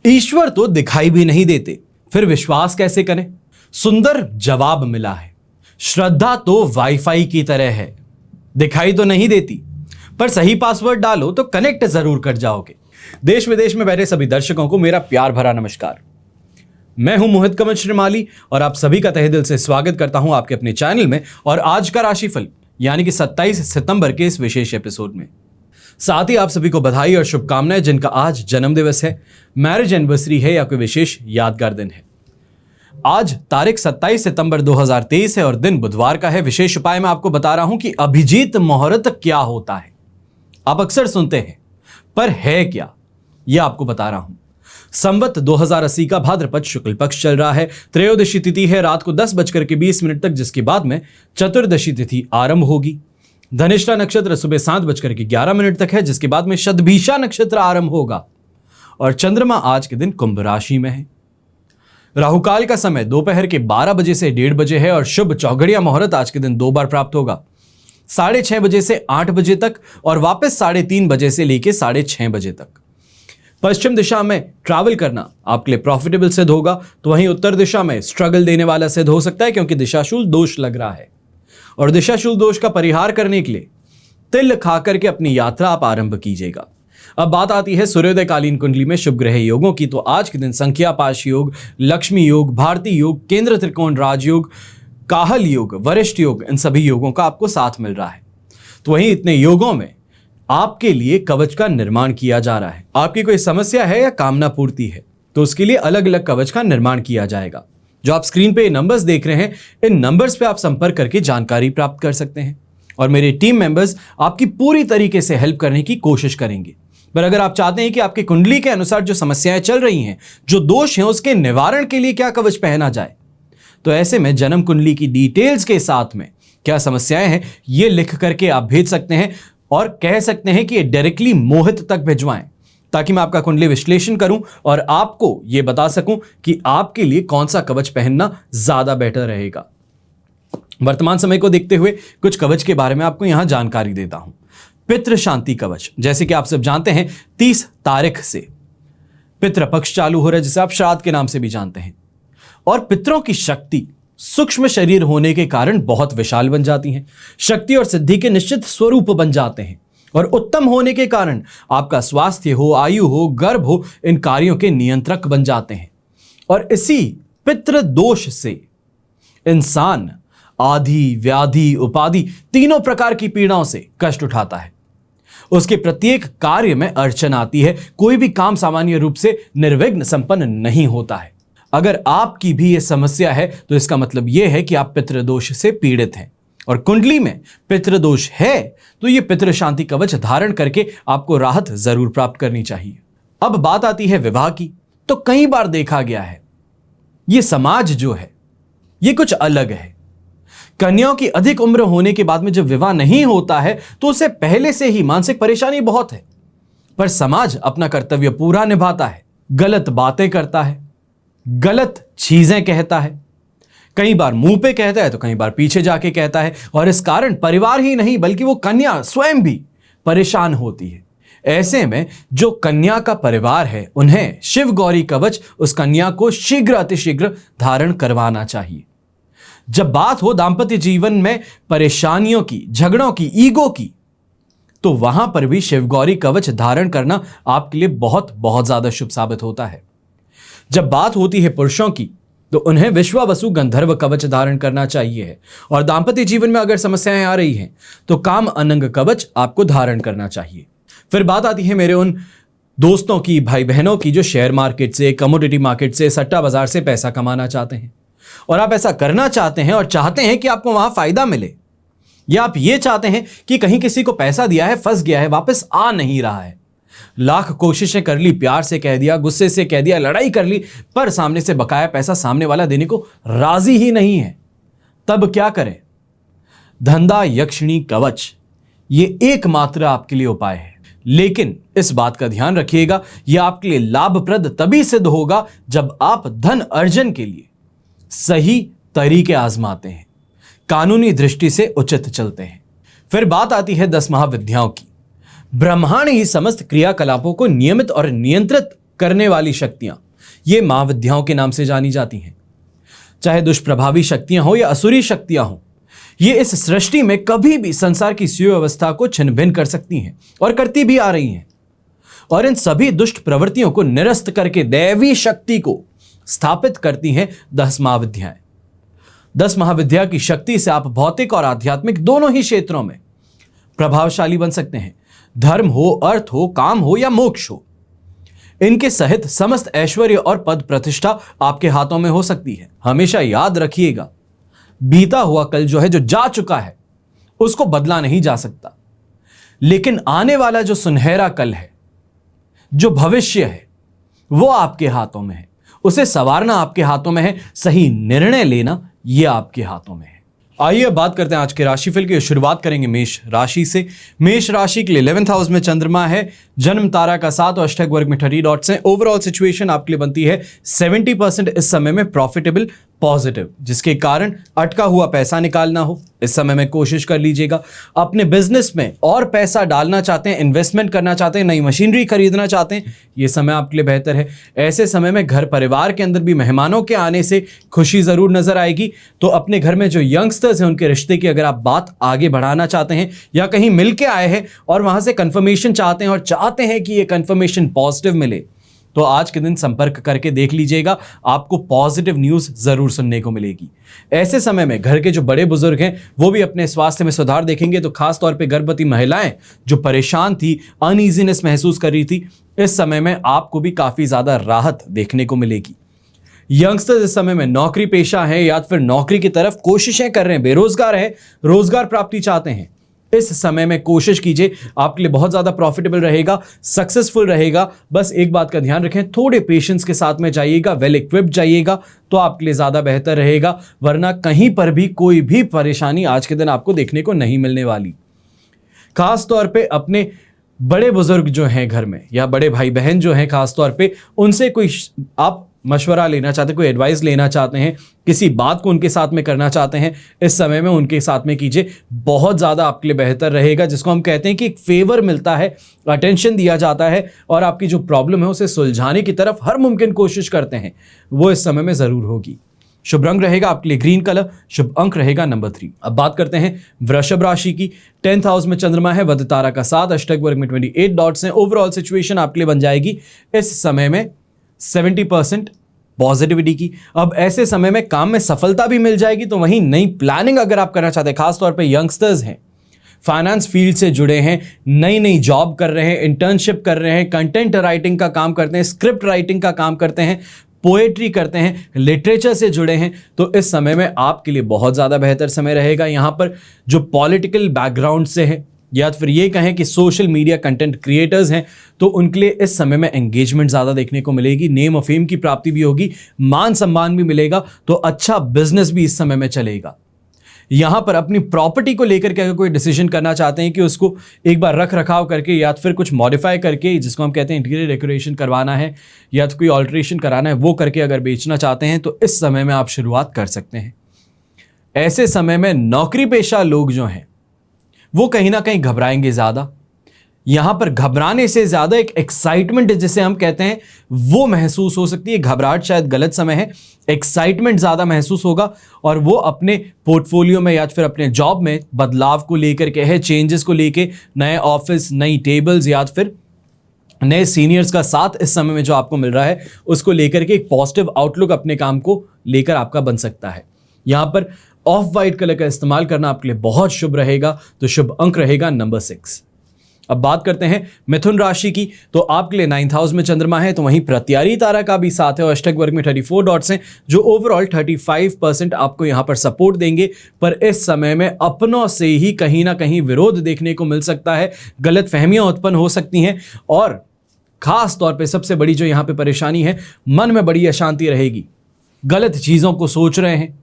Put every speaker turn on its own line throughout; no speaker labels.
ईश्वर तो दिखाई भी नहीं देते, फिर विश्वास कैसे करें? सुंदर जवाब मिला है। श्रद्धा तो वाईफाई की तरह है, दिखाई तो नहीं देती, पर सही पासवर्ड डालो तो कनेक्ट जरूर कर जाओगे। देश विदेश में बैठे सभी दर्शकों को मेरा प्यार भरा नमस्कार। मैं हूं मोहित कमल श्रीमाली और आप सभी का तहे दिल से स्वागत करता हूं आपके अपने चैनल में और आज का राशिफल यानी कि 27 सितंबर के इस विशेष एपिसोड में। साथ ही आप सभी को बधाई और शुभकामनाएं जिनका आज जन्म दिवस है, मैरिज एनिवर्सरी है या कोई विशेष यादगार दिन है। आज तारीख 27 सितंबर 2023 है और दिन बुधवार का है। विशेष उपाय मैं आपको बता रहा हूं कि अभिजीत मुहूर्त क्या होता है। आप अक्सर सुनते हैं, पर है क्या, यह आपको बता रहा हूं। संवत 2080 का भाद्रपद शुक्ल पक्ष चल रहा है। त्रयोदशी तिथि है रात को 10:20 तक, जिसके बाद में चतुर्दशी तिथि आरंभ होगी। धनिष्ठा नक्षत्र सुबह 7:11 तक है, जिसके बाद में शतभिषा नक्षत्र आरंभ होगा और चंद्रमा आज के दिन कुंभ राशि में है। राहुकाल का समय दोपहर के 12 बजे से 1:30 बजे है और शुभ चौघड़िया मुहूर्त आज के दिन 2 बार प्राप्त होगा, 6:30 बजे से 8 बजे तक और वापस 3:30 बजे से लेकर 6:30 बजे तक। पश्चिम दिशा में ट्रैवल करना आपके लिए प्रॉफिटेबल सिद्ध होगा, तो वहीं उत्तर दिशा में स्ट्रगल देने वाला सिद्ध हो सकता है, क्योंकि दिशाशूल दोष लग रहा है। और दिशाशूल दोष का परिहार करने के लिए तिल खाकर के अपनी यात्रा आप आरंभ कीजिएगा। अब बात आती है सूर्योदय कालीन कुंडली में शुभ ग्रह योगों की। तो आज के दिन संख्या पाश योग, लक्ष्मी योग, भारती योग, केंद्र त्रिकोण राजयोग, काहल योग, वरिष्ठ योग, इन सभी योगों का आपको साथ मिल रहा है। तो वहीं इतने योगों में आपके लिए कवच का निर्माण किया जा रहा है। आपकी कोई समस्या है या कामना पूर्ति है तो उसके लिए अलग अलग कवच का निर्माण किया जाएगा। जो आप स्क्रीन पे नंबर्स देख रहे हैं, इन नंबर्स पे आप संपर्क करके जानकारी प्राप्त कर सकते हैं और मेरे टीम मेंबर्स आपकी पूरी तरीके से हेल्प करने की कोशिश करेंगे। पर अगर आप चाहते हैं कि आपकी कुंडली के अनुसार जो समस्याएं चल रही हैं, जो दोष हैं, उसके निवारण के लिए क्या कवच पहना जाए, तो ऐसे में जन्म कुंडली की डिटेल्स के साथ में क्या समस्याएं हैं ये लिख करके आप भेज सकते हैं और कह सकते हैं कि ये डायरेक्टली मोहित तक भिजवाएं, ताकि मैं आपका कुंडली विश्लेषण करूं और आपको यह बता सकूं कि आपके लिए कौन सा कवच पहनना ज्यादा बेटर रहेगा। वर्तमान समय को देखते हुए कुछ कवच के बारे में आपको यहां जानकारी देता हूं। पितृ शांति कवच, जैसे कि आप सब जानते हैं 30 तारीख से पितृ पक्ष चालू हो रहा है, जिसे आप श्राद्ध के नाम से भी जानते हैं। और पितरों की शक्ति सूक्ष्म शरीर होने के कारण बहुत विशाल बन जाती हैं, शक्ति और सिद्धि के निश्चित स्वरूप बन जाते हैं और उत्तम होने के कारण आपका स्वास्थ्य हो, आयु हो, गर्भ हो, इन कार्यों के नियंत्रक बन जाते हैं। और इसी पितृ दोष से इंसान आधि, व्याधि, उपाधि तीनों प्रकार की पीड़ाओं से कष्ट उठाता है। उसके प्रत्येक कार्य में अड़चन आती है, कोई भी काम सामान्य रूप से निर्विघ्न संपन्न नहीं होता है। अगर आपकी भी यह समस्या है तो इसका मतलब यह है कि आप पितृदोष से पीड़ित हैं और कुंडली में पितृदोष है तो यह पितृ शांति कवच धारण करके आपको राहत जरूर प्राप्त करनी चाहिए। अब बात आती है विवाह की। तो कई बार देखा गया है यह समाज जो है यह कुछ अलग है। कन्याओं की अधिक उम्र होने के बाद में जब विवाह नहीं होता है तो उसे पहले से ही मानसिक परेशानी बहुत है, पर समाज अपना कर्तव्य पूरा निभाता है, गलत बातें करता है, गलत चीजें कहता है, कई बार मुंह पे कहता है तो कई बार पीछे जाके कहता है और इस कारण परिवार ही नहीं बल्कि वो कन्या स्वयं भी परेशान होती है। ऐसे में जो कन्या का परिवार है उन्हें शिव गौरी कवच उस कन्या को शीघ्र अतिशीघ्र धारण करवाना चाहिए। जब बात हो दाम्पत्य जीवन में परेशानियों की, झगड़ों की, ईगो की, तो वहां पर भी शिव गौरी कवच धारण करना आपके लिए बहुत बहुत ज्यादा शुभ साबित होता है। जब बात होती है पुरुषों की तो उन्हें विश्वावसु गंधर्व कवच धारण करना चाहिए है और दाम्पत्य जीवन में अगर समस्याएं आ रही हैं तो काम अनंग कवच आपको धारण करना चाहिए। फिर बात आती है मेरे उन दोस्तों की, भाई बहनों की जो शेयर मार्केट से, कमोडिटी मार्केट से, सट्टा बाजार से पैसा कमाना चाहते हैं और आप ऐसा करना चाहते हैं और चाहते हैं कि आपको वहां फायदा मिले, या आप ये चाहते हैं कि कहीं किसी को पैसा दिया है, फंस गया है, वापस आ नहीं रहा है, लाख कोशिशें कर ली, प्यार से कह दिया, गुस्से से कह दिया, लड़ाई कर ली, पर सामने से बकाया पैसा सामने वाला देने को राजी ही नहीं है, तब क्या करें? धंधा यक्षिणी कवच ये एकमात्र आपके लिए उपाय है। लेकिन इस बात का ध्यान रखिएगा, यह आपके लिए लाभप्रद तभी सिद्ध होगा जब आप धन अर्जन के लिए सही तरीके आजमाते हैं, कानूनी दृष्टि से उचित चलते हैं। फिर बात आती है 10 महाविद्याओं की। ब्रह्मांड ही समस्त क्रियाकलापों को नियमित और नियंत्रित करने वाली शक्तियां, ये महाविद्याओं के नाम से जानी जाती हैं। चाहे दुष्प्रभावी शक्तियां हो या असुरी शक्तियां हो, ये इस सृष्टि में कभी भी संसार की सुव्यवस्था को छिन्न भिन्न कर सकती हैं और करती भी आ रही हैं। और इन सभी दुष्ट प्रवृत्तियों को निरस्त करके दैवी शक्ति को स्थापित करती हैं 10 महाविद्याएं। 10 महाविद्या की शक्ति से आप भौतिक और आध्यात्मिक दोनों ही क्षेत्रों में प्रभावशाली बन सकते हैं। धर्म हो, अर्थ हो, काम हो या मोक्ष हो, इनके सहित समस्त ऐश्वर्य और पद प्रतिष्ठा आपके हाथों में हो सकती है। हमेशा याद रखिएगा, बीता हुआ कल जो है, जो जा चुका है, उसको बदला नहीं जा सकता, लेकिन आने वाला जो सुनहरा कल है, जो भविष्य है, वो आपके हाथों में है। उसे संवारना आपके हाथों में है, सही निर्णय लेना ये आपके हाथों में है। आइए अब बात करते हैं आज के राशिफल की। शुरुआत करेंगे मेष राशि से। मेष राशि के लिए 11th हाउस में चंद्रमा है, जन्म तारा का 7 और अष्टक वर्ग में 30 डॉट्स हैं। ओवरऑल सिचुएशन आपके लिए बनती है 70% इस समय में प्रॉफिटेबल पॉजिटिव, जिसके कारण अटका हुआ पैसा निकालना हो, इस समय में कोशिश कर लीजिएगा। अपने बिजनेस में और पैसा डालना चाहते हैं, इन्वेस्टमेंट करना चाहते हैं, नई मशीनरी खरीदना चाहते हैं, ये समय आपके लिए बेहतर है। ऐसे समय में घर परिवार के अंदर भी मेहमानों के आने से खुशी जरूर नजर आएगी। तो अपने घर में जो यंगस्टर्स हैं, उनके रिश्ते की अगर आप बात आगे बढ़ाना चाहते हैं या कहीं मिल के आए हैं और वहां से कंफर्मेशन चाहते हैं और चाहते हैं कि ये कंफर्मेशन पॉजिटिव मिले, तो आज के दिन संपर्क करके देख लीजिएगा, आपको पॉजिटिव न्यूज जरूर सुनने को मिलेगी। ऐसे समय में घर के जो बड़े बुजुर्ग हैं, वो भी अपने स्वास्थ्य में सुधार देखेंगे। तो खास तौर पे गर्भवती महिलाएं जो परेशान थी, अनईजीनेस महसूस कर रही थी, इस समय में आपको भी काफी ज्यादा राहत देखने को मिलेगी। यंगस्टर्स इस समय में नौकरी पेशा है या फिर नौकरी की तरफ कोशिशें कर रहे हैं, बेरोजगार है, रोजगार प्राप्ति चाहते हैं, इस समय में कोशिश कीजिए, आपके लिए बहुत ज्यादा प्रॉफिटेबल रहेगा, सक्सेसफुल रहेगा। बस एक बात का ध्यान रखें, थोड़े पेशेंस के साथ में जाइएगा, वेल इक्विप्ड जाइएगा, तो आपके लिए ज्यादा बेहतर रहेगा। वरना कहीं पर भी कोई भी परेशानी आज के दिन आपको देखने को नहीं मिलने वाली। खास तौर पे अपने बड़े बुजुर्ग जो हैं घर में, या बड़े भाई बहन जो हैं, खास तौर पे उनसे कोई आप मशवरा लेना चाहते हैं, कोई एडवाइस लेना चाहते हैं, किसी बात को उनके साथ में करना चाहते हैं, इस समय में उनके साथ में कीजिए, बहुत ज़्यादा आपके लिए बेहतर रहेगा। जिसको हम कहते हैं कि एक फेवर मिलता है, अटेंशन दिया जाता है और आपकी जो प्रॉब्लम है उसे सुलझाने की तरफ हर मुमकिन कोशिश करते हैं, वो इस समय में ज़रूर होगी। शुभ रंग रहेगा आपके लिए ग्रीन कलर, शुभ अंक रहेगा नंबर 3। अब बात करते हैं वृषभ राशि की। 10th हाउस में चंद्रमा है, वध तारा का 7, अष्टक वर्ग में 28 डॉट्स हैं। ओवरऑल सिचुएशन आपके लिए बन जाएगी इस समय में 70% पॉजिटिविटी की। अब ऐसे समय में काम में सफलता भी मिल जाएगी। तो वहीं नई प्लानिंग अगर आप करना चाहते हैं, खासतौर पे यंगस्टर्स हैं, फाइनेंस फील्ड से जुड़े हैं, नई जॉब कर रहे हैं, इंटर्नशिप कर रहे हैं, कंटेंट राइटिंग का काम करते हैं, स्क्रिप्ट राइटिंग का काम करते हैं, पोएट्री करते हैं, लिटरेचर से जुड़े हैं, तो इस समय में आपके लिए बहुत ज़्यादा बेहतर समय रहेगा। यहाँ पर जो पॉलिटिकल बैकग्राउंड से है या फिर ये कहें कि सोशल मीडिया कंटेंट क्रिएटर्स हैं, तो उनके लिए इस समय में एंगेजमेंट ज़्यादा देखने को मिलेगी, नेम और फेम की प्राप्ति भी होगी, मान सम्मान भी मिलेगा, तो अच्छा बिजनेस भी इस समय में चलेगा। यहाँ पर अपनी प्रॉपर्टी को लेकर के अगर कोई डिसीजन करना चाहते हैं कि उसको एक बार रख रखाव करके या फिर कुछ मॉडिफाई करके, जिसको हम कहते हैं इंटीरियर डेकोरेशन करवाना है या तो कोई ऑल्ट्रेशन कराना है, वो करके अगर बेचना चाहते हैं, तो इस समय में आप शुरुआत कर सकते हैं। ऐसे समय में नौकरी पेशा लोग जो हैं वो कहीं ना कहीं घबराएंगे ज़्यादा। यहां पर घबराने से ज्यादा एक एक्साइटमेंट जिसे हम कहते हैं वो महसूस हो सकती है। घबराहट शायद गलत समय है, एक्साइटमेंट ज्यादा महसूस होगा और वो अपने पोर्टफोलियो में या फिर अपने जॉब में बदलाव को लेकर के है, चेंजेस को लेके, नए ऑफिस, नई टेबल्स या फिर नए सीनियर्स का साथ इस समय में जो आपको मिल रहा है उसको लेकर के एक पॉजिटिव आउटलुक अपने काम को लेकर आपका बन सकता है। यहां पर ऑफ वाइट कलर का इस्तेमाल करना आपके लिए बहुत शुभ रहेगा, तो शुभ अंक रहेगा नंबर 6। अब बात करते हैं मिथुन राशि की, तो आपके लिए 9th हाउस में चंद्रमा है, तो वहीं प्रत्यारी तारा का भी साथ है और अष्टक वर्ग में 34 डॉट्स हैं, जो ओवरऑल 35% आपको यहां पर सपोर्ट देंगे। पर इस समय में अपनों से ही कहीं ना कहीं विरोध देखने को मिल सकता है, गलत फहमियां उत्पन्न हो सकती हैं और खास तौर पे सबसे बड़ी जो यहां पे परेशानी है, मन में बड़ी अशांति रहेगी। गलत चीज़ों को सोच रहे हैं,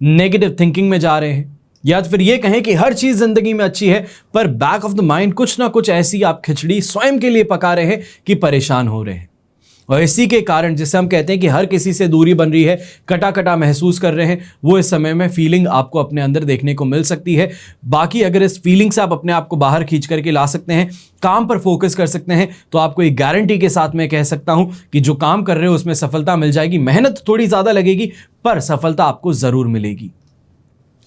नेगेटिव थिंकिंग में जा रहे हैं, या फिर ये कहें कि हर चीज जिंदगी में अच्छी है पर बैक ऑफ द माइंड कुछ ना कुछ ऐसी आप खिचड़ी स्वयं के लिए पका रहे हैं कि परेशान हो रहे हैं। और इसी के कारण जिसे हम कहते हैं कि हर किसी से दूरी बन रही है, कटा कटा महसूस कर रहे हैं, वो इस समय में फीलिंग आपको अपने अंदर देखने को मिल सकती है। बाकी अगर इस फीलिंग से आप अपने आप को बाहर खींच करके ला सकते हैं, काम पर फोकस कर सकते हैं, तो आपको एक गारंटी के साथ मैं कह सकता हूं कि जो काम कर रहे हो उसमें सफलता मिल जाएगी। मेहनत थोड़ी ज्यादा लगेगी पर सफलता आपको जरूर मिलेगी।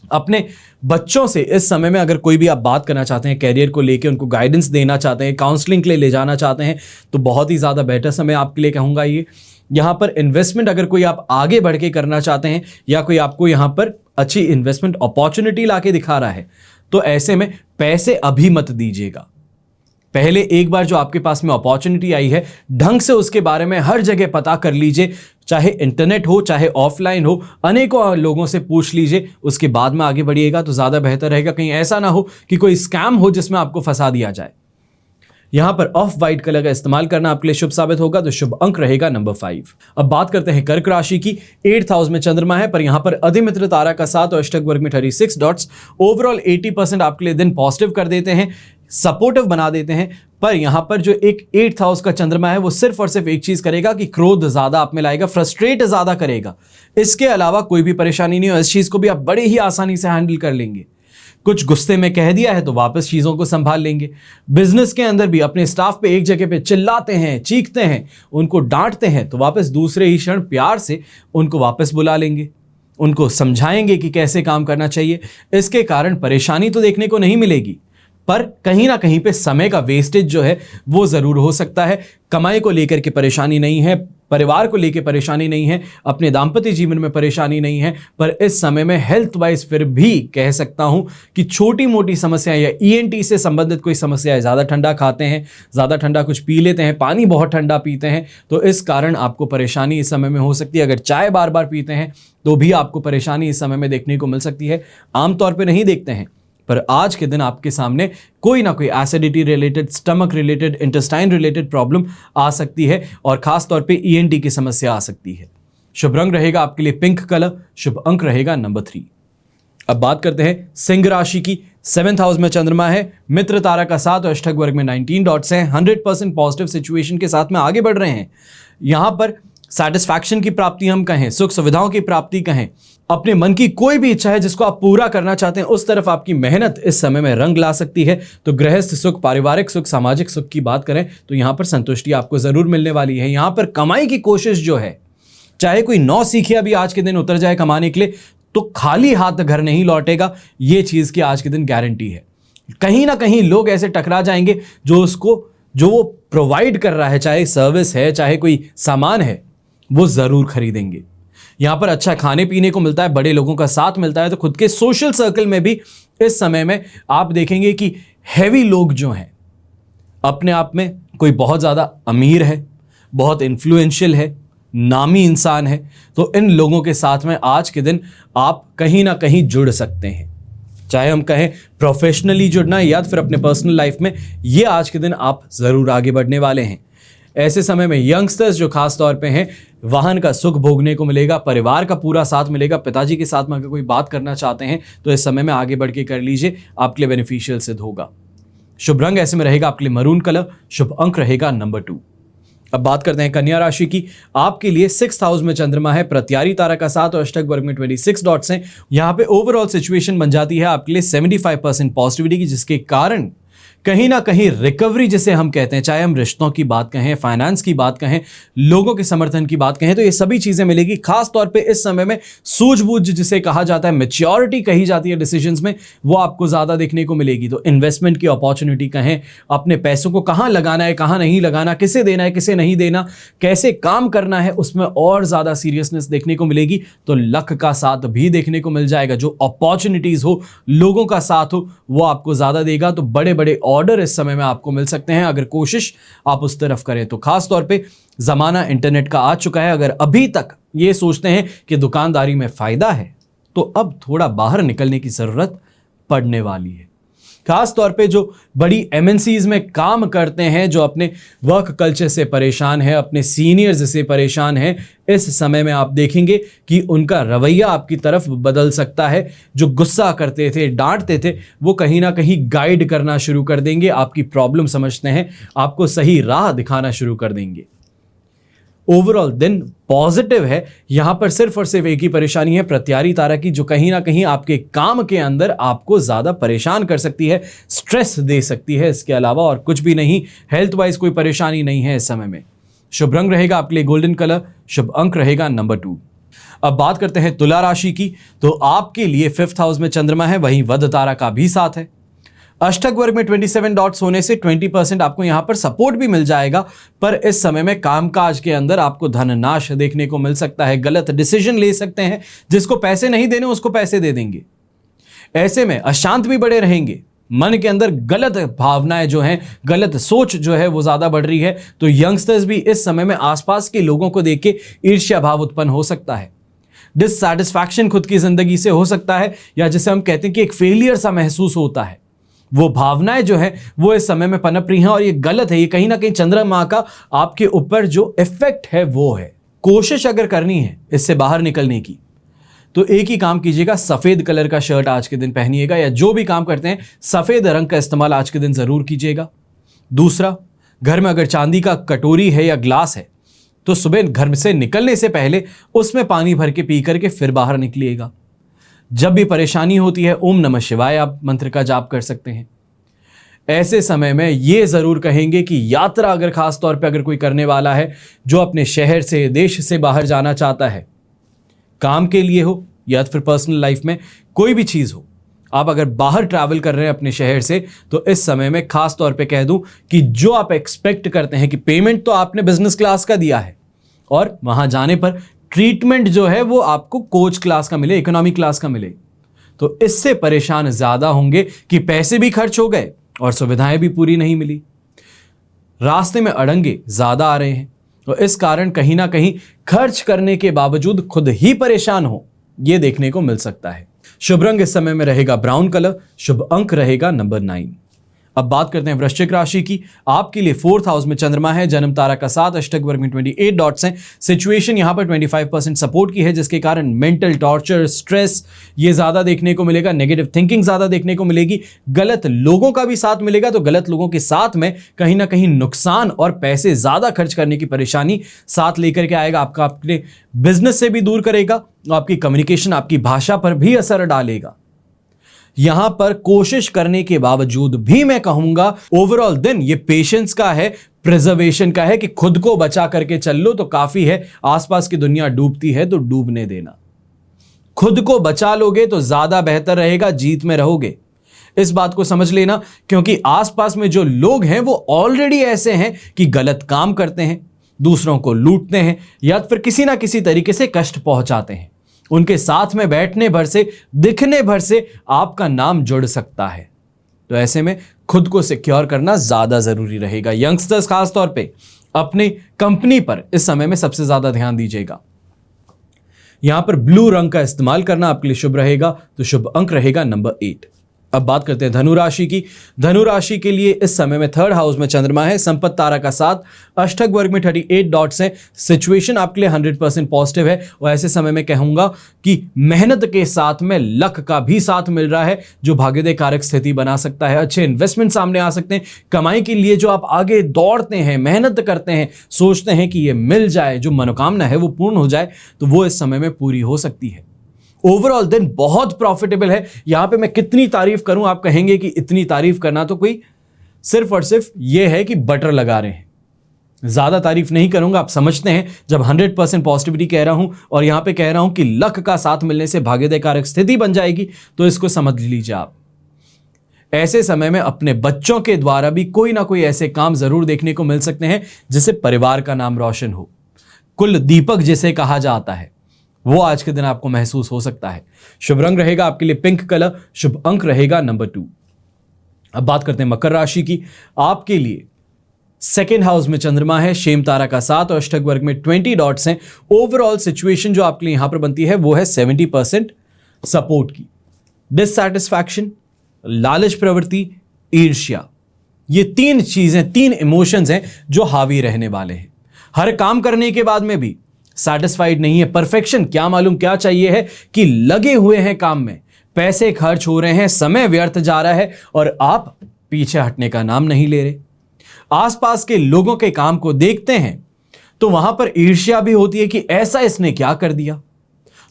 अपने बच्चों से इस समय में अगर कोई भी आप बात करना चाहते हैं, कैरियर को लेके उनको गाइडेंस देना चाहते हैं, काउंसलिंग के लिए ले जाना चाहते हैं, तो बहुत ही ज़्यादा बेटर समय आपके लिए कहूँगा ये। यहाँ पर इन्वेस्टमेंट अगर कोई आप आगे बढ़ के करना चाहते हैं या कोई आपको यहाँ पर अच्छी इन्वेस्टमेंट अपॉर्चुनिटी ला के दिखा रहा है, तो ऐसे में पैसे अभी मत दीजिएगा। पहले एक बार जो आपके पास में अपॉर्चुनिटी आई है, ढंग से उसके बारे में हर जगह पता कर लीजिए, चाहे इंटरनेट हो चाहे ऑफलाइन हो, अनेकों लोगों से पूछ लीजिए, उसके बाद में आगे बढ़िएगा तो ज़्यादा बेहतर रहेगा। कहीं ऐसा ना हो कि कोई स्कैम हो जिसमें आपको फंसा दिया जाए। यहां पर ऑफ वाइट कलर का इस्तेमाल करना आपके लिए शुभ साबित होगा, तो शुभ अंक रहेगा नंबर 5। अब बात करते हैं कर्क राशि की। 8th हाउस में चंद्रमा है, पर यहां पर अधिमित्र तारा का 7 और अष्टक वर्ग में 36 डॉट्स ओवरऑल 80% आपके लिए दिन पॉजिटिव कर देते हैं, सपोर्टिव बना देते हैं। पर यहां पर जो एक 8th हाउस का चंद्रमा है वो सिर्फ और सिर्फ एक चीज करेगा कि क्रोध ज्यादा आप में लाएगा, फ्रस्ट्रेट ज्यादा करेगा। इसके अलावा कोई भी परेशानी नहीं हो, इस चीज को भी आप बड़े ही आसानी से हैंडल कर लेंगे। कुछ गुस्से में कह दिया है तो वापस चीजों को संभाल लेंगे। बिजनेस के अंदर भी अपने स्टाफ पे एक जगह पे चिल्लाते हैं, चीखते हैं, उनको डांटते हैं, तो वापस दूसरे ही क्षण प्यार से उनको वापस बुला लेंगे, उनको समझाएंगे कि कैसे काम करना चाहिए। इसके कारण परेशानी तो देखने को नहीं मिलेगी, पर कहीं ना कहीं पे समय का वेस्टेज जो है वो जरूर हो सकता है। कमाई को लेकर के परेशानी नहीं है, परिवार को लेकर परेशानी नहीं है, अपने दाम्पत्य जीवन में परेशानी नहीं है, पर इस समय में हेल्थ वाइज फिर भी कह सकता हूं कि छोटी मोटी समस्याएं या ईएनटी से संबंधित कोई समस्या है, ज़्यादा ठंडा खाते हैं, ज़्यादा ठंडा कुछ पी लेते हैं, पानी बहुत ठंडा पीते हैं, तो इस कारण आपको परेशानी इस समय में हो सकती है। अगर चाय बार बार पीते हैं तो भी आपको परेशानी इस समय में देखने को मिल सकती है। आमतौर पर नहीं देखते हैं, पर आज के दिन आपके सामने कोई ना कोई acidity related, stomach related, intestine related problem आ सकती है और खास तौर पे ईएनटी की समस्या आ सकती है। शुभ रंग रहेगा आपके लिए पिंक कलर, शुभ अंक रहेगा नंबर 3। अब बात करते हैं सिंह राशि की। 7th हाउस में चंद्रमा है, मित्र तारा का 7 और अष्टक वर्ग में 19 डॉट्स हैं। 100% पॉजिटिव सिचुएशन के साथ में आगे बढ़ रहे हैं। यहां पर सैटिस्फैक्शन की प्राप्ति हम कहें, सुख सुविधाओं की प्राप्ति कहें, अपने मन की कोई भी इच्छा है जिसको आप पूरा करना चाहते हैं, उस तरफ आपकी मेहनत इस समय में रंग ला सकती है। तो गृहस्थ सुख, पारिवारिक सुख, सामाजिक सुख की बात करें तो यहां पर संतुष्टि आपको जरूर मिलने वाली है। यहां पर कमाई की कोशिश जो है, चाहे कोई नौसिखिया भी आज के दिन उतर जाए कमाने के लिए, तो खाली हाथ घर नहीं लौटेगा, ये चीज की आज के दिन गारंटी है। कहीं ना कहीं लोग ऐसे टकरा जाएंगे जो वो प्रोवाइड कर रहा है, चाहे सर्विस है चाहे कोई सामान है, वो जरूर खरीदेंगे। यहां पर अच्छा खाने पीने को मिलता है, बड़े लोगों का साथ मिलता है, तो खुद के सोशल सर्कल में भी इस समय में आप देखेंगे कि हैवी लोग जो हैं, अपने आप में कोई बहुत ज़्यादा अमीर है, बहुत इन्फ्लुएंशियल है, नामी इंसान है, तो इन लोगों के साथ में आज के दिन आप कहीं ना कहीं जुड़ सकते हैं। चाहे हम कहें प्रोफेशनली जुड़ना या फिर अपने पर्सनल लाइफ में, ये आज के दिन आप ज़रूर आगे बढ़ने वाले हैं। ऐसे समय में यंगस्टर्स जो खास तौर पे हैं, वाहन का सुख भोगने को मिलेगा, परिवार का पूरा साथ मिलेगा। पिताजी के साथ में अगर कोई बात करना चाहते हैं तो इस समय में आगे बढ़ के कर लीजिए, आपके लिए बेनिफिशियल सिद्ध होगा। शुभ रंग ऐसे में रहेगा आपके लिए मरून कलर, शुभ अंक रहेगा नंबर 2। अब बात करते हैं कन्या राशि की। आपके लिए 6th हाउस में चंद्रमा है, प्रत्यारी तारा का 7 और अष्टक वर्ग में 26 डॉट्स हैं। यहां पे ओवरऑल सिचुएशन बन जाती है आपके लिए 75% पॉजिटिविटी की, जिसके कारण कहीं ना कहीं रिकवरी जिसे हम कहते हैं, चाहे हम रिश्तों की बात कहें, फाइनेंस की बात कहें, लोगों के समर्थन की बात कहें, तो ये सभी चीजें मिलेगी। खास तौर पे इस समय में सूझबूझ जिसे कहा जाता है, मैच्योरिटी कही जाती है डिसीजंस में, वो आपको ज्यादा देखने को मिलेगी। तो इन्वेस्टमेंट की अपॉर्चुनिटी कहें, अपने पैसों को कहाँ लगाना है, कहाँ नहीं लगाना, किसे देना है, किसे नहीं देना, कैसे काम करना है, उसमें और ज्यादा सीरियसनेस देखने को मिलेगी। तो लक का साथ भी देखने को मिल जाएगा। जो अपॉर्चुनिटीज हो, लोगों का साथ हो, वो आपको ज्यादा देगा। तो बड़े बड़े ऑर्डर इस समय में आपको मिल सकते हैं अगर कोशिश आप उस तरफ करें तो। खास तौर पे जमाना इंटरनेट का आ चुका है। अगर अभी तक ये सोचते हैं कि दुकानदारी में फायदा है, तो अब थोड़ा बाहर निकलने की जरूरत पड़ने वाली है। खास तौर पे जो बड़ी एमएनसीज में काम करते हैं, जो अपने वर्क कल्चर से परेशान है, अपने सीनियर्स से परेशान है, इस समय में आप देखेंगे कि उनका रवैया आपकी तरफ बदल सकता है। जो गुस्सा करते थे, डांटते थे, वो कहीं ना कहीं गाइड करना शुरू कर देंगे, आपकी प्रॉब्लम समझते हैं, आपको सही राह दिखाना शुरू कर देंगे। ओवरऑल दिन पॉजिटिव है। यहां पर सिर्फ और सिर्फ एक ही परेशानी है प्रत्यारी तारा की, जो कहीं ना कहीं आपके काम के अंदर आपको ज्यादा परेशान कर सकती है, स्ट्रेस दे सकती है। इसके अलावा और कुछ भी नहीं, हेल्थ वाइज कोई परेशानी नहीं है इस समय में। शुभ रंग रहेगा आपके लिए गोल्डन कलर, शुभ अंक रहेगा नंबर 2। अब बात करते हैं तुला राशि की। तो आपके लिए 5th हाउस में चंद्रमा है, वहीं वध तारा का भी साथ है। अष्टक वर्ग में 27 डॉट्स होने से 20% आपको यहां पर सपोर्ट भी मिल जाएगा, पर इस समय में कामकाज के अंदर आपको धन नाश देखने को मिल सकता है। गलत डिसीजन ले सकते हैं, जिसको पैसे नहीं देने उसको पैसे दे देंगे। ऐसे में अशांत भी बड़े रहेंगे, मन के अंदर गलत भावनाएं जो हैं, गलत सोच जो है वो ज्यादा बढ़ रही है। तो यंगस्टर्स भी इस समय में आसपास के लोगों को देख के ईर्ष्या भाव उत्पन्न हो सकता है। डिससैटिस्फैक्शन खुद की जिंदगी से हो सकता है, या जिसे हम कहते हैं कि एक फेलियर सा महसूस होता है। वो भावनाएं जो है वो इस समय में पनप रही हैं और ये गलत है। ये कहीं ना कहीं चंद्रमा का आपके ऊपर जो इफेक्ट है वो है। कोशिश अगर करनी है इससे बाहर निकलने की, तो एक ही काम कीजिएगा, सफेद कलर का शर्ट आज के दिन पहनिएगा, या जो भी काम करते हैं सफेद रंग का इस्तेमाल आज के दिन जरूर कीजिएगा। दूसरा, घर में अगर चांदी का कटोरी है या ग्लास है तो सुबह घर से निकलने से पहले उसमें पानी भर के पी करके फिर बाहर निकलिएगा। जब भी परेशानी होती है ओम नमः शिवाय आप मंत्र का जाप कर सकते हैं। ऐसे समय में ये जरूर कहेंगे कि यात्रा अगर खास तौर पे अगर कोई करने वाला है जो अपने शहर से देश से बाहर जाना चाहता है, काम के लिए हो या फिर पर्सनल लाइफ में कोई भी चीज हो, आप अगर बाहर ट्रैवल कर रहे हैं अपने शहर से, तो इस समय में खास तौर पे कह दूं कि जो आप एक्सपेक्ट करते हैं कि पेमेंट तो आपने बिजनेस क्लास का दिया है और वहां जाने पर ट्रीटमेंट जो है वो आपको कोच क्लास का मिले, इकोनॉमी क्लास का मिले, तो इससे परेशान ज्यादा होंगे कि पैसे भी खर्च हो गए और सुविधाएं भी पूरी नहीं मिली। रास्ते में अड़ंगे ज्यादा आ रहे हैं, तो इस कारण कहीं ना कहीं खर्च करने के बावजूद खुद ही परेशान हो, यह देखने को मिल सकता है। शुभ रंग इस समय में रहेगा ब्राउन कलर, शुभ अंक रहेगा नंबर 9। अब बात करते हैं वृश्चिक राशि की। आपके लिए 4th हाउस में चंद्रमा है, जन्म तारा का 7, अष्टक वर्ग में 28 डॉट्स हैं। सिचुएशन यहां पर 25% सपोर्ट की है, जिसके कारण मेंटल टॉर्चर, स्ट्रेस ये ज्यादा देखने को मिलेगा, नेगेटिव थिंकिंग ज्यादा देखने को मिलेगी, गलत लोगों का भी साथ मिलेगा। तो गलत लोगों के साथ में कहीं ना कहीं नुकसान और पैसे ज्यादा खर्च करने की परेशानी साथ लेकर के आएगा। आपका अपने बिजनेस से भी दूर करेगा, आपकी कम्युनिकेशन, आपकी भाषा पर भी असर डालेगा। यहां पर कोशिश करने के बावजूद भी मैं कहूंगा ओवरऑल दिन ये पेशेंस का है, प्रिजर्वेशन का है कि खुद को बचा करके चल लो तो काफी है। आसपास की दुनिया डूबती है तो डूबने देना, खुद को बचा लोगे तो ज्यादा बेहतर रहेगा, जीत में रहोगे। इस बात को समझ लेना, क्योंकि आसपास में जो लोग हैं वो ऑलरेडी ऐसे हैं कि गलत काम करते हैं, दूसरों को लूटते हैं या फिर किसी ना किसी तरीके से कष्ट पहुंचाते हैं। उनके साथ में बैठने भर से, दिखने भर से आपका नाम जुड़ सकता है। तो ऐसे में खुद को सिक्योर करना ज्यादा जरूरी रहेगा। यंगस्टर्स खास तौर पे अपनी कंपनी पर इस समय में सबसे ज्यादा ध्यान दीजिएगा। यहां पर ब्लू रंग का इस्तेमाल करना आपके लिए शुभ रहेगा, तो शुभ अंक रहेगा नंबर 8। अब बात करते हैं धनु राशि की। धनु राशि के लिए इस समय में 3rd हाउस में चंद्रमा है, संपत्ति तारा का 7, अष्टक वर्ग में 38 डॉट्स हैं। सिचुएशन आपके लिए 100% पॉजिटिव है और ऐसे समय में कहूंगा कि मेहनत के साथ में लक का भी साथ मिल रहा है, जो भाग्योदय कारक स्थिति बना सकता है। अच्छे इन्वेस्टमेंट सामने आ सकते हैं। कमाई के लिए जो आप आगे दौड़ते हैं, मेहनत करते हैं, सोचते हैं कि ये मिल जाए, जो मनोकामना है वो पूर्ण हो जाए, तो वो इस समय में पूरी हो सकती है। ओवरऑल दिन बहुत प्रॉफिटेबल है। यहां पे मैं कितनी तारीफ करूं, आप कहेंगे कि इतनी तारीफ करना तो कोई सिर्फ और सिर्फ ये है कि बटर लगा रहे हैं। ज्यादा तारीफ नहीं करूंगा, आप समझते हैं जब 100% पॉजिटिविटी कह रहा हूं और यहां पे कह रहा हूं कि लक का साथ मिलने से भाग्योदय कारक स्थिति बन जाएगी, तो इसको समझ लीजिए आप। ऐसे समय में अपने बच्चों के द्वारा भी कोई ना कोई ऐसे काम जरूर देखने को मिल सकते हैं जिससे परिवार का नाम रोशन हो। कुल दीपक जिसे कहा जाता है वो आज के दिन आपको महसूस हो सकता है। शुभ रंग रहेगा आपके लिए पिंक कलर, शुभ अंक रहेगा नंबर 2। अब बात करते हैं मकर राशि की। आपके लिए 2nd हाउस में चंद्रमा है, शेम तारा का 7 और अष्टक वर्ग में 20 डॉट्स हैं। ओवरऑल सिचुएशन जो आपके लिए यहां पर बनती है वो है 70% सपोर्ट की। डिससैटिस्फैक्शन, लालच प्रवृत्ति, ईर्ष्या, ये 3 चीजें, 3 इमोशंस हैं जो हावी रहने वाले हैं। हर काम करने के बाद में भी सैटिस्फाइड नहीं है। परफेक्शन क्या मालूम क्या चाहिए है कि लगे हुए हैं काम में, पैसे खर्च हो रहे हैं, समय व्यर्थ जा रहा है और आप पीछे हटने का नाम नहीं ले रहे। आसपास के लोगों के काम को देखते हैं तो वहां पर ईर्ष्या भी होती है कि ऐसा इसने क्या कर दिया।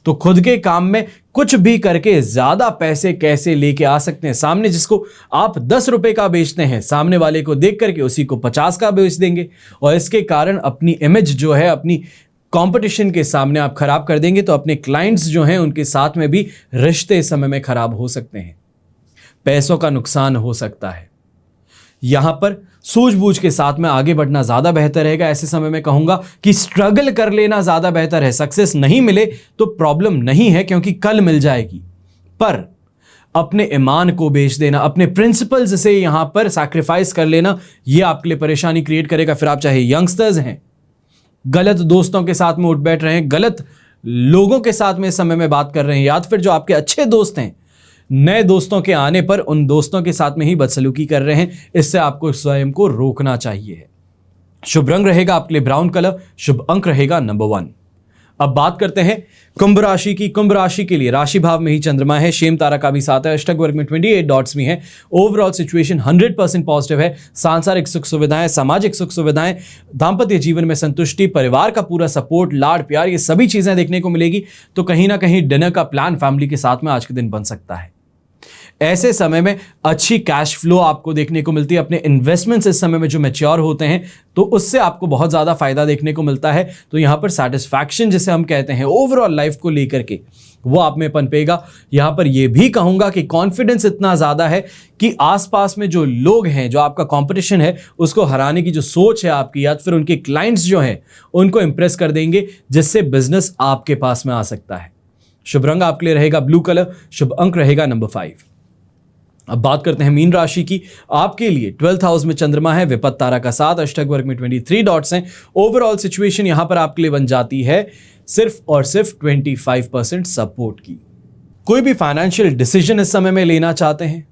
तो खुद के काम में कुछ भी करके ज्यादा पैसे कैसे लेके आ सकते हैं, सामने जिसको आप 10 रुपए का बेचते हैं, सामने वाले को देख करके उसी को 50 का बेच देंगे, और इसके कारण अपनी इमेज जो है अपनी कंपटीशन के सामने आप खराब कर देंगे। तो अपने क्लाइंट्स जो हैं उनके साथ में भी रिश्ते इस समय में खराब हो सकते हैं, पैसों का नुकसान हो सकता है। यहां पर सूझबूझ के साथ में आगे बढ़ना ज्यादा बेहतर रहेगा। ऐसे समय में कहूंगा कि स्ट्रगल कर लेना ज्यादा बेहतर है। सक्सेस नहीं मिले तो प्रॉब्लम नहीं है, क्योंकि कल मिल जाएगी, पर अपने ईमान को बेच देना, अपने प्रिंसिपल्स से यहां पर सैक्रिफाइस कर लेना, यह आपके लिए परेशानी क्रिएट करेगा। फिर आप चाहे यंगस्टर्स हैं, गलत दोस्तों के साथ में उठ बैठ रहे हैं, गलत लोगों के साथ में इस समय में बात कर रहे हैं, या फिर जो आपके अच्छे दोस्त हैं, नए दोस्तों के आने पर उन दोस्तों के साथ में ही बदसलूकी कर रहे हैं, इससे आपको स्वयं को रोकना चाहिए। शुभ रंग रहेगा आपके लिए ब्राउन कलर, शुभ अंक रहेगा नंबर 1। अब बात करते हैं कुंभ राशि की। कुंभ राशि के लिए राशि भाव में ही चंद्रमा है, शेम तारा का भी साथ है, अष्टक वर्ग में 28 डॉट्स भी हैं। ओवरऑल सिचुएशन 100% पॉजिटिव है। सांसारिक सुख सुविधाएं, सामाजिक सुख सुविधाएं, दाम्पत्य जीवन में संतुष्टि, परिवार का पूरा सपोर्ट, लाड प्यार, ये सभी चीजें देखने को मिलेगी। तो कहीं ना कहीं डिनर का प्लान फैमिली के साथ में आज के दिन बन सकता है। ऐसे समय में अच्छी कैश फ्लो आपको देखने को मिलती है। अपने इन्वेस्टमेंट्स इस समय में जो मैच्योर होते हैं तो उससे आपको बहुत ज्यादा फायदा देखने को मिलता है। तो यहां पर सेटिस्फैक्शन जिसे हम कहते हैं ओवरऑल लाइफ को लेकर के, वो आप में पनपेगा। यहां पर यह भी कहूंगा कि कॉन्फिडेंस इतना ज्यादा है कि आसपास में जो लोग हैं, जो आपका कंपटीशन है, उसको हराने की जो सोच है आपकी, या फिर उनके क्लाइंट्स जो हैं उनको इंप्रेस कर देंगे, जिससे बिजनेस आपके पास में आ सकता है। शुभ रंग आपके लिए रहेगा ब्लू कलर, शुभ अंक रहेगा नंबर 5। अब बात करते हैं मीन राशि की। आपके लिए 12th हाउस में चंद्रमा है, विपत्त तारा का साथ, अष्टक वर्ग में 23 डॉट्स हैं। ओवरऑल सिचुएशन यहां पर आपके लिए बन जाती है सिर्फ और सिर्फ 25% सपोर्ट की। कोई भी फाइनेंशियल डिसीजन इस समय में लेना चाहते हैं,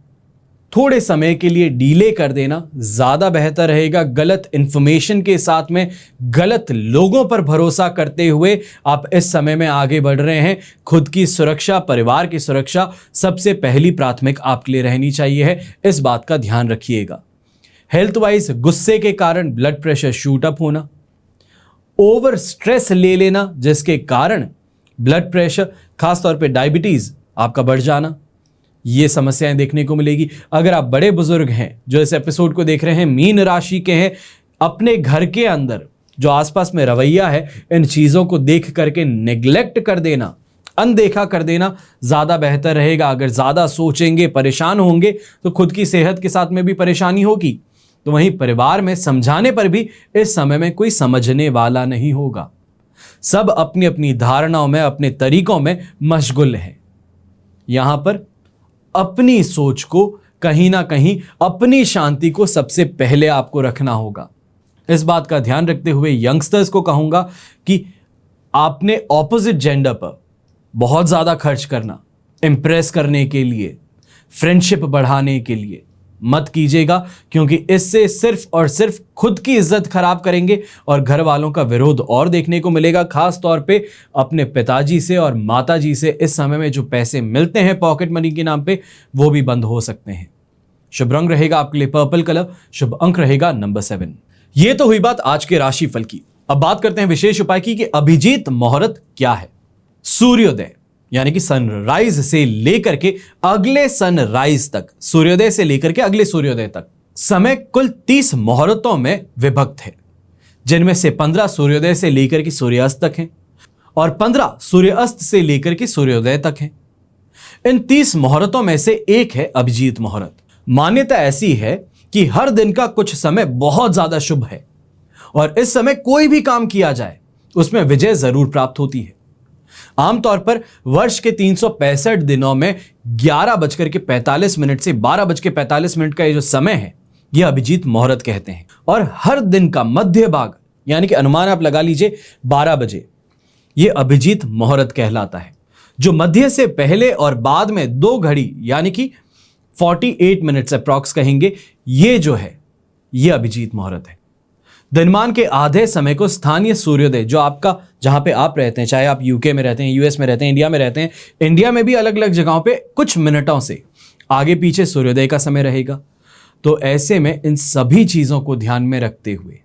थोड़े समय के लिए डीले कर देना ज्यादा बेहतर रहेगा। गलत इंफॉर्मेशन के साथ में गलत लोगों पर भरोसा करते हुए आप इस समय में आगे बढ़ रहे हैं। खुद की सुरक्षा, परिवार की सुरक्षा सबसे पहली प्राथमिक आपके लिए रहनी चाहिए है, इस बात का ध्यान रखिएगा। हेल्थ वाइज गुस्से के कारण ब्लड प्रेशर शूट अप होना, ओवर स्ट्रेस ले लेना जिसके कारण ब्लड प्रेशर, खासतौर पे डायबिटीज आपका बढ़ जाना, ये समस्याएं देखने को मिलेगी। अगर आप बड़े बुजुर्ग हैं जो इस एपिसोड को देख रहे हैं, मीन राशि के हैं, अपने घर के अंदर जो आसपास में रवैया है, इन चीजों को देख करके नेग्लेक्ट कर देना, अनदेखा कर देना ज्यादा बेहतर रहेगा। अगर ज्यादा सोचेंगे, परेशान होंगे तो खुद की सेहत के साथ में भी परेशानी होगी। तो वहीं परिवार में समझाने पर भी इस समय में कोई समझने वाला नहीं होगा। सब अपनी अपनी धारणाओं में, अपने तरीकों में मशगुल हैं। यहां पर अपनी सोच को, कहीं ना कहीं अपनी शांति को सबसे पहले आपको रखना होगा। इस बात का ध्यान रखते हुए यंगस्टर्स को कहूंगा कि आपने ऑपोजिट जेंडर पर बहुत ज्यादा खर्च करना, इंप्रेस करने के लिए, फ्रेंडशिप बढ़ाने के लिए मत कीजिएगा, क्योंकि इससे सिर्फ और सिर्फ खुद की इज्जत खराब करेंगे और घर वालों का विरोध और देखने को मिलेगा। खास तौर पे अपने पिताजी से और माताजी से इस समय में जो पैसे मिलते हैं पॉकेट मनी के नाम पे, वो भी बंद हो सकते हैं। शुभ रंग रहेगा आपके लिए पर्पल कलर, शुभ अंक रहेगा नंबर 7। ये तो हुई बात आज के राशिफल की। अब बात करते हैं विशेष उपाय की कि अभिजीत मुहूर्त क्या है। सूर्योदय यानी कि सनराइज से लेकर के अगले सनराइज तक, सूर्योदय से लेकर के अगले सूर्योदय तक समय कुल 30 मुहूर्तों में विभक्त है, जिनमें से 15 सूर्योदय से लेकर के सूर्यास्त तक हैं और 15 सूर्यास्त से लेकर के सूर्योदय तक हैं। इन 30 मुहूर्तों में से एक है अभिजीत मुहूर्त। मान्यता ऐसी है कि हर दिन का कुछ समय बहुत ज्यादा शुभ है और इस समय कोई भी काम किया जाए उसमें विजय जरूर प्राप्त होती है। आमतौर पर वर्ष के 365 दिनों में 11:45 से 12:45 का ये जो समय है, यह अभिजीत मुहूर्त कहते हैं। और हर दिन का मध्य भाग यानी कि अनुमान आप लगा लीजिए 12 बजे, यह अभिजीत मुहूर्त कहलाता है। जो मध्य से पहले और बाद में 2 घड़ी यानी कि 48 मिनट्स अप्रॉक्स कहेंगे, ये जो है यह अभिजीत मुहूर्त है। दिनमान के आधे समय को स्थानीय सूर्योदय, जो आपका जहां पे आप रहते हैं, चाहे आप यूके में रहते हैं, यूएस में रहते हैं, इंडिया में रहते हैं, इंडिया में भी अलग अलग जगहों पे कुछ मिनटों से आगे पीछे सूर्योदय का समय रहेगा। तो ऐसे में इन सभी चीजों को ध्यान में रखते हुए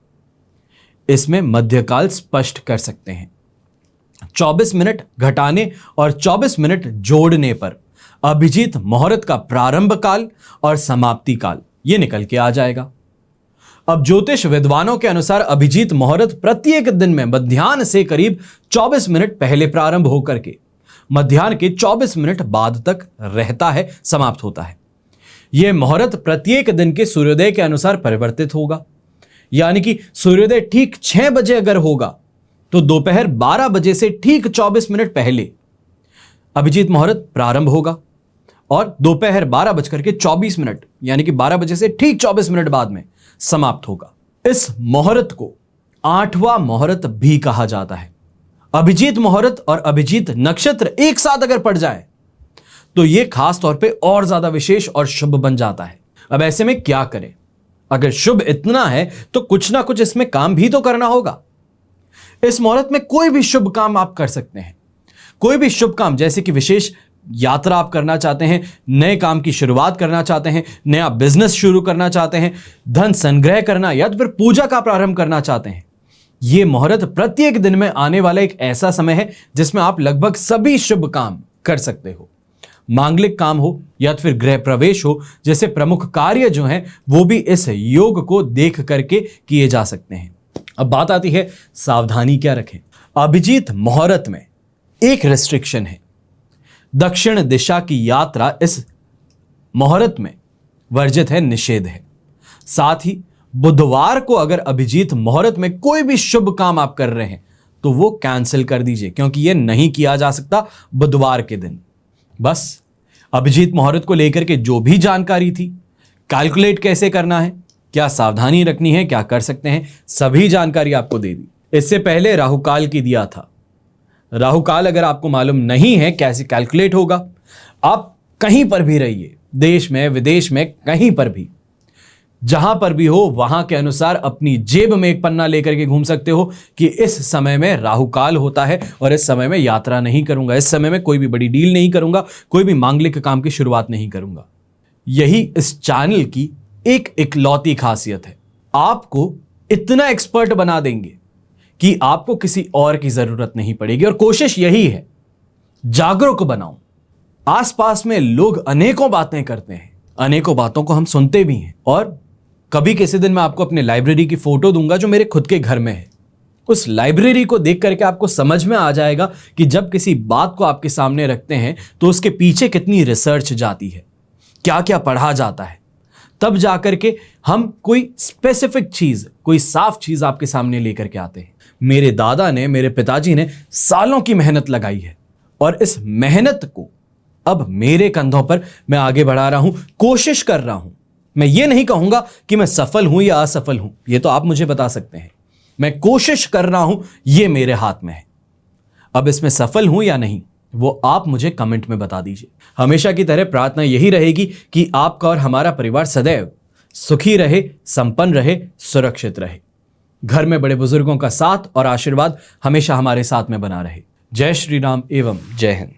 इसमें मध्यकाल स्पष्ट कर सकते हैं। 24 मिनट घटाने और 24 मिनट जोड़ने पर अभिजीत मुहूर्त का प्रारंभ काल और समाप्ति काल ये निकल के आ जाएगा। अब ज्योतिष विद्वानों के अनुसार अभिजीत मुहूर्त प्रत्येक दिन में मध्याह्न से करीब 24 मिनट पहले प्रारंभ होकर के मध्याह्न के 24 मिनट बाद तक रहता है, समाप्त होता है। यह मुहूर्त प्रत्येक दिन के सूर्योदय के अनुसार परिवर्तित होगा, यानी कि सूर्योदय ठीक 6 बजे अगर होगा तो दोपहर 12 बजे से ठीक 24 मिनट पहले अभिजीत मुहूर्त प्रारंभ होगा और दोपहर 12:24 यानी कि 12 बजे से ठीक 24 मिनट बाद में समाप्त होगा। इस मुहूर्त को 8वां मुहूर्त भी कहा जाता है। अभिजीत मुहूर्त और अभिजीत नक्षत्र एक साथ अगर पड़ जाए तो यह खास तौर पे और ज्यादा विशेष और शुभ बन जाता है। अब ऐसे में क्या करें? अगर शुभ इतना है तो कुछ ना कुछ इसमें काम भी तो करना होगा। इस मुहूर्त में कोई भी शुभ काम आप कर सकते हैं। कोई भी शुभ काम, जैसे कि विशेष यात्रा आप करना चाहते हैं, नए काम की शुरुआत करना चाहते हैं, नया बिजनेस शुरू करना चाहते हैं, धन संग्रह करना या तो फिर पूजा का प्रारंभ करना चाहते हैं, यह मुहूर्त प्रत्येक दिन में आने वाला एक ऐसा समय है जिसमें आप लगभग सभी शुभ काम कर सकते हो। मांगलिक काम हो या तो फिर गृह प्रवेश हो, जैसे प्रमुख कार्य जो हैं वो भी इस योग को देख करके किए जा सकते हैं। अब बात आती है सावधानी क्या रखें। अभिजीत मुहूर्त में एक रिस्ट्रिक्शन है, दक्षिण दिशा की यात्रा इस मुहूर्त में वर्जित है, निषेध है। साथ ही बुधवार को अगर अभिजीत मुहूर्त में कोई भी शुभ काम आप कर रहे हैं तो वो कैंसिल कर दीजिए, क्योंकि ये नहीं किया जा सकता बुधवार के दिन। बस अभिजीत मुहूर्त को लेकर के जो भी जानकारी थी, कैलकुलेट कैसे करना है, क्या सावधानी रखनी है, क्या कर सकते हैं, सभी जानकारी आपको दे दी। इससे पहले राहुकाल की दिया था। राहुकाल अगर आपको मालूम नहीं है कैसे कैलकुलेट होगा, आप कहीं पर भी रहिए, देश में विदेश में कहीं पर भी, जहां पर भी हो वहां के अनुसार अपनी जेब में एक पन्ना लेकर के घूम सकते हो कि इस समय में राहुकाल होता है और इस समय में यात्रा नहीं करूंगा, इस समय में कोई भी बड़ी डील नहीं करूंगा, कोई भी मांगलिक काम की शुरुआत नहीं करूंगा। यही इस चैनल की एक इकलौती खासियत है। आपको इतना एक्सपर्ट बना देंगे कि आपको किसी और की जरूरत नहीं पड़ेगी। और कोशिश यही है, जागरूक बनाऊं। आसपास में लोग अनेकों बातें करते हैं, अनेकों बातों को हम सुनते भी हैं, और कभी किसी दिन मैं आपको अपने लाइब्रेरी की फोटो दूंगा जो मेरे खुद के घर में है। उस लाइब्रेरी को देख करके आपको समझ में आ जाएगा कि जब किसी बात को आपके सामने रखते हैं तो उसके पीछे कितनी रिसर्च जाती है, क्या क्या पढ़ा जाता है, तब जाकर के हम कोई स्पेसिफिक चीज, कोई साफ चीज आपके सामने लेकर के आते हैं। मेरे दादा ने, मेरे पिताजी ने सालों की मेहनत लगाई है और इस मेहनत को अब मेरे कंधों पर मैं आगे बढ़ा रहा हूं, कोशिश कर रहा हूं। मैं ये नहीं कहूंगा कि मैं सफल हूं या असफल हूं, ये तो आप मुझे बता सकते हैं। मैं कोशिश कर रहा हूं, ये मेरे हाथ में है। अब इसमें सफल हूं या नहीं वो आप मुझे कमेंट में बता दीजिए। हमेशा की तरह प्रार्थना यही रहेगी कि आपका और हमारा परिवार सदैव सुखी रहे, संपन्न रहे, सुरक्षित रहे। घर में बड़े बुजुर्गों का साथ और आशीर्वाद हमेशा हमारे साथ में बना रहे। जय श्री राम एवं जय हिंद।